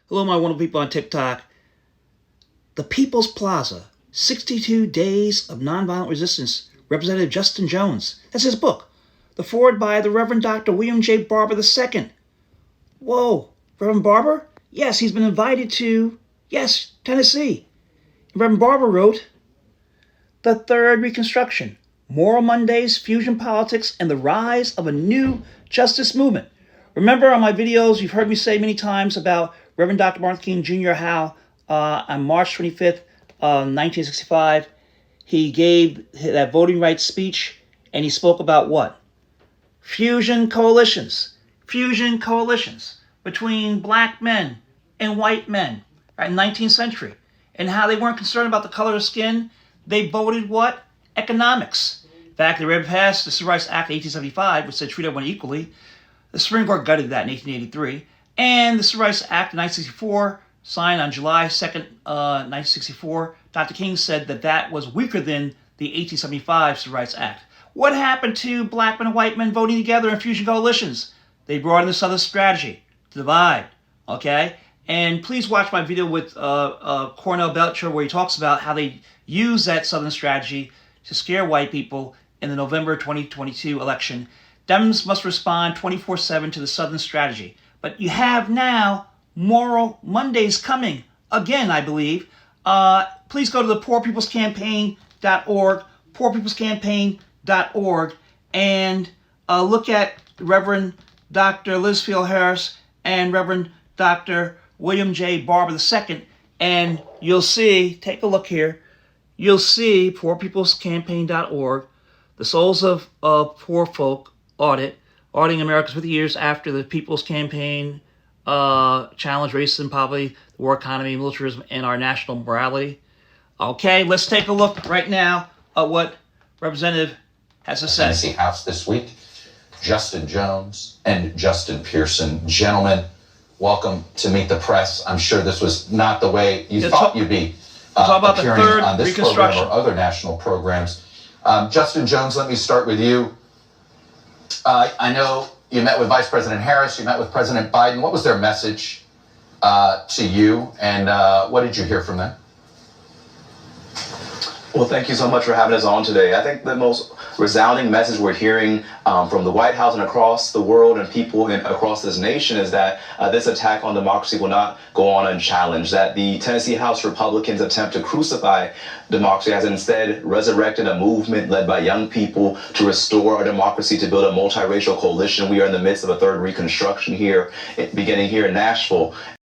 Hello, my wonderful people on TikTok. The People's Plaza, 62 Days of Nonviolent Resistance, Representative Justin Jones. That's his book. The foreword by the Reverend Dr. William J. Barber II. Whoa, Reverend Barber? Yes, he's been invited to, Tennessee. Reverend Barber wrote, The Third Reconstruction, Moral Mondays, Fusion Politics, and the Rise of a New Justice Movement. Remember on my videos, you've heard me say many times about Reverend Dr. Martin King Jr., how on March 25th, 1965, he gave that voting rights speech, and he spoke about what? Fusion coalitions between black men and white men, right, in the 19th century, and how they weren't concerned about the color of skin. They voted what? Economics. In fact, they read past the Civil Rights Act of 1875, which said treat everyone equally. The Supreme Court gutted that in 1883. And the Civil Rights Act of 1964, signed on July 2nd, 1964, Dr. King said that that was weaker than the 1875 Civil Rights Act. What happened to black men and white men voting together in fusion coalitions? They brought in the Southern strategy to divide, okay? And please watch my video with Cornell Belcher, where he talks about how they use that Southern strategy to scare white people in the November 2022 election. Dems must respond 24/7 to the Southern strategy. But you have now Moral Mondays coming again, I believe. Please go to the poorpeoplescampaign.org, poorpeoplescampaign.org, and look at Reverend Dr. Lisfield Harris and Reverend Dr. William J. Barber II, and you'll see, take a look here, you'll see poorpeoplescampaign.org, the Souls of Poor Folk auditing America's 50 years after the People's Campaign challenged racism, poverty, the war economy, militarism, and our national morality. Okay, let's take a look right now at what Representative has to say. Tennessee House this week, Justin Jones and Justin Pearson. Gentlemen, welcome to Meet the Press. I'm sure this was not the way you thought you'd be appearing on this program or other national programs. Justin Jones, let me start with you. I know you met with Vice President Harris, you met with President Biden. What was their message to you, and what did you hear from them? Well, thank you so much for having us on today. I think the most resounding message we're hearing from the White House and across the world and people across this nation is that this attack on democracy will not go on unchallenged, that the Tennessee House Republicans' attempt to crucify democracy has instead resurrected a movement led by young people to restore our democracy, to build a multiracial coalition. We are in the midst of a third reconstruction here, beginning here in Nashville.